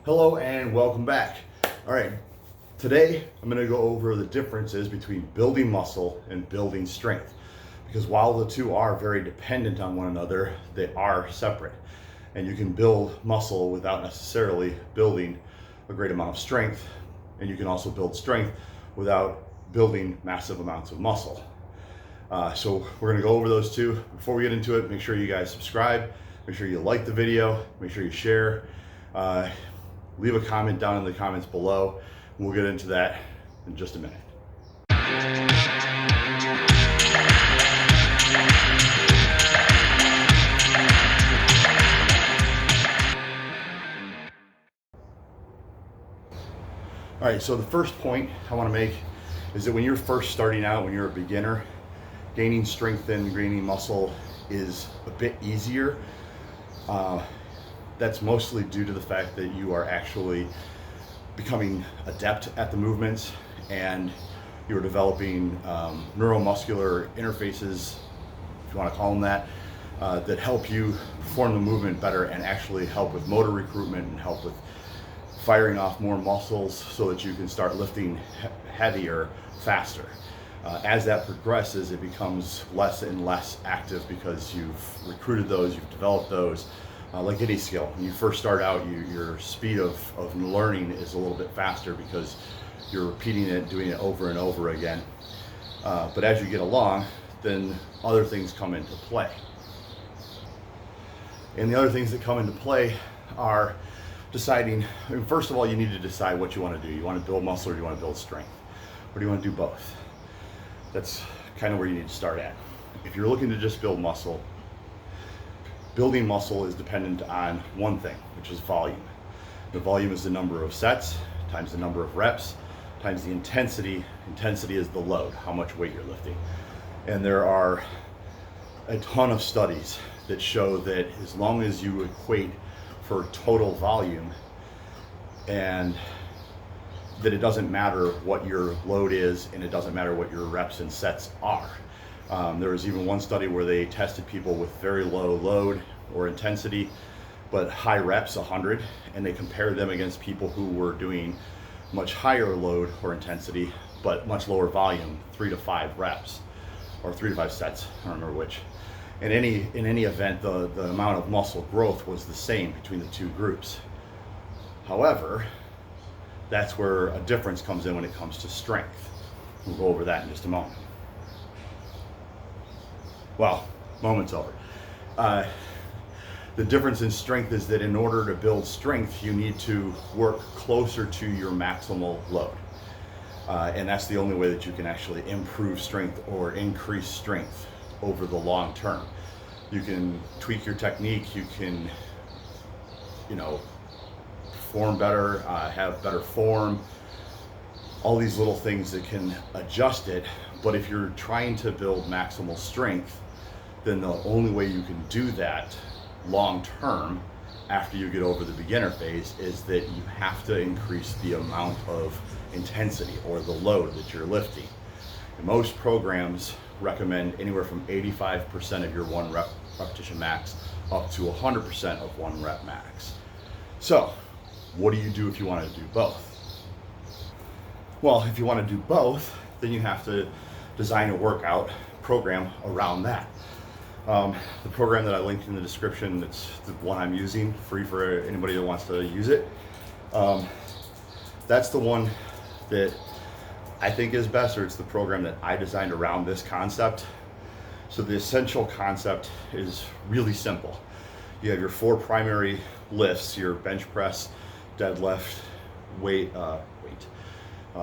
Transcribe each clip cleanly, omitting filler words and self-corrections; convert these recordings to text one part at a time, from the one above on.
Hello and welcome back. All right, today I'm going to go over the differences between building muscle and building strength, because while the two are very dependent on one another, they are separate. And you can build muscle without necessarily building a great amount of strength, and you can also build strength without building massive amounts of muscle. So we're going to go over those two. Before we get into it, make sure you guys subscribe, make sure you like the video, make sure you share. Leave a comment down in the comments below. We'll get into that in just a minute. All right, so the first point I want to make is that when you're first starting out, when you're a beginner, gaining strength and gaining muscle is a bit easier. That's mostly due to the fact that you are actually becoming adept at the movements and you're developing neuromuscular interfaces, if you want to call them that, that help you perform the movement better and actually help with motor recruitment and help with firing off more muscles so that you can start lifting heavier faster. As that progresses, it becomes less and less active because you've recruited those, you've developed those. Like any skill, when you first start out, your speed of learning is a little bit faster because you're repeating it, doing it over and over again. But as you get along, then other things come into play. And the other things that come into play are deciding, first of all, you need to decide what you want to do. You want to build muscle or do you want to build strength? Or do you want to do both? That's kind of where you need to start at. If you're looking to just build muscle, building muscle is dependent on one thing, which is volume. The volume is the number of sets times the number of reps times the intensity. Intensity is the load, how much weight you're lifting. And there are a ton of studies that show that as long as you equate for total volume, and that it doesn't matter what your load is and it doesn't matter what your reps and sets are. There was even one study where they tested people with very low load or intensity, but high reps, 100, and they compared them against people who were doing much higher load or intensity, but much lower volume, 3 to 5 reps, or 3 to 5 sets, I don't remember which. In any event, the amount of muscle growth was the same between the two groups. However, that's where a difference comes in when it comes to strength. We'll go over that in just a moment. Well, moment's over. The difference in strength is that in order to build strength, you need to work closer to your maximal load. And that's the only way that you can actually improve strength or increase strength over the long term. You can tweak your technique, you can, perform better, have better form, all these little things that can adjust it. But if you're trying to build maximal strength, then the only way you can do that long term after you get over the beginner phase is that you have to increase the amount of intensity or the load that you're lifting. And most programs recommend anywhere from 85% of your one repetition max up to 100% of one rep max. So what do you do if you want to do both? Well, if you want to do both, then you have to design a workout program around that. The program that I linked in the description, it's the one I'm using, free for anybody that wants to use it. That's the one that I think is best, or it's the program that I designed around this concept. So the essential concept is really simple. You have your 4 primary lifts, your bench press, deadlift,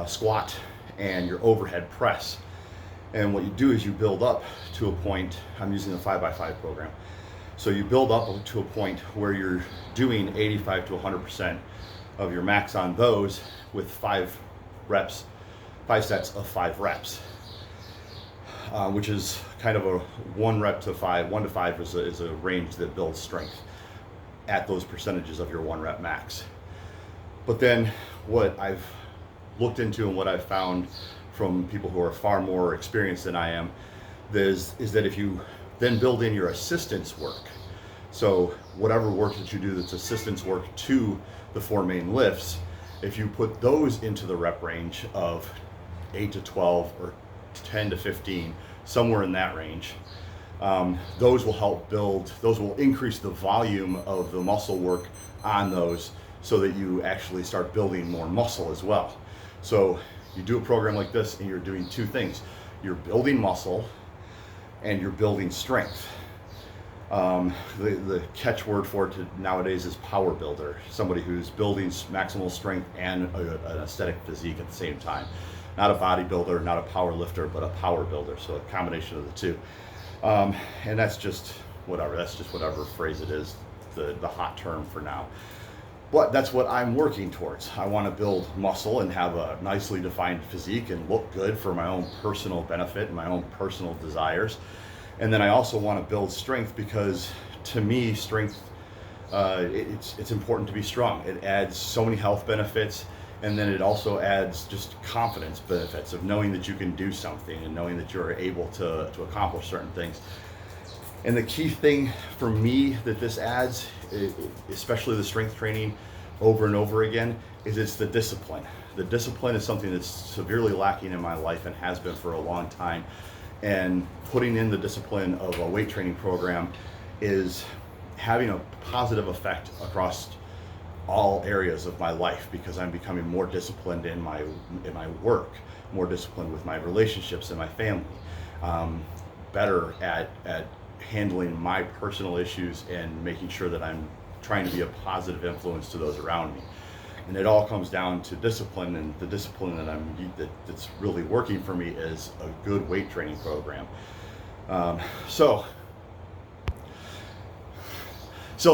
squat, and your overhead press. And what you do is you build up to a point, I'm using the 5x5 program. So you build up to a point where you're doing 85 to 100% of your max on those with 5 sets of 5 reps, which is kind of a 1 to 5 is a range that builds strength at those percentages of your 1 rep max. But then what I've looked into and what I've found from people who are far more experienced than I am is that if you then build in your assistance work, So whatever work that you do that's assistance work to the 4 main lifts, if you put those into the rep range of 8 to 12 or 10 to 15, somewhere in that range, those will help build, those will increase the volume of the muscle work on those, so that you actually start building more muscle as well. So you do a program like this and you're doing two things. You're building muscle and you're building strength. The catchword for it nowadays is power builder, somebody who's building maximal strength and an aesthetic physique at the same time. Not a bodybuilder, not a power lifter, but a power builder. So a combination of the two. And that's just whatever phrase it is, the hot term for now. But that's what I'm working towards. I want to build muscle and have a nicely defined physique and look good for my own personal benefit and my own personal desires. And then I also want to build strength, because to me, strength, it's important to be strong. It adds so many health benefits, and then it also adds just confidence benefits of knowing that you can do something and knowing that you're able to accomplish certain things. And the key thing for me that this adds, especially the strength training over and over again, is it's the discipline. The discipline is something that's severely lacking in my life and has been for a long time. And putting in the discipline of a weight training program is having a positive effect across all areas of my life, because I'm becoming more disciplined in my work, more disciplined with my relationships and my family, better at handling my personal issues and making sure that I'm trying to be a positive influence to those around me. And it all comes down to discipline, and the discipline that's really working for me is a good weight training program. So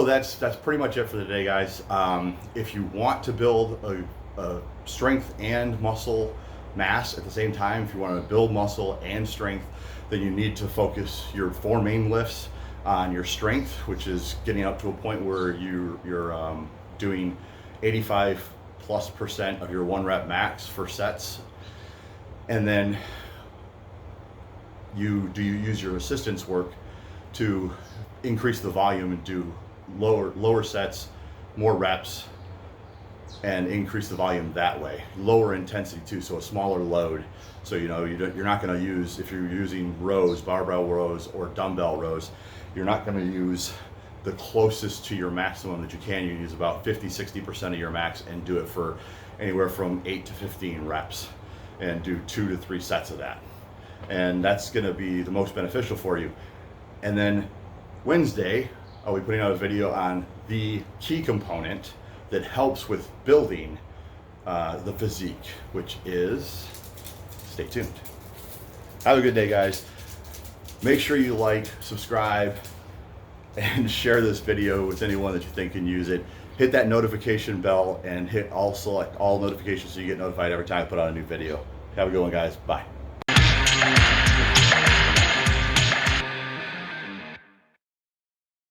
that's pretty much it for the day, guys. If you want to build a strength and muscle mass at the same time, if you want to build muscle and strength, then you need to focus your 4 main lifts on your strength, which is getting up to a point where you're doing 85+% of your 1 rep max for sets. And then you use your assistance work to increase the volume and do lower sets, more reps, and increase the volume that way. Lower intensity too, so a smaller load. So you're not going to use, if you're using rows, barbell rows or dumbbell rows, you're not going to use the closest to your maximum that you can. You use about 50-60% of your max and do it for anywhere from 8 to 15 reps and do 2 to 3 sets of that. And that's going to be the most beneficial for you. And then Wednesday, I'll be putting out a video on the key component that helps with building the physique, which is, stay tuned. Have a good day, guys. Make sure you like, subscribe, and share this video with anyone that you think can use it. Hit that notification bell and select all notifications so you get notified every time I put out a new video. Have a good one, guys. Bye.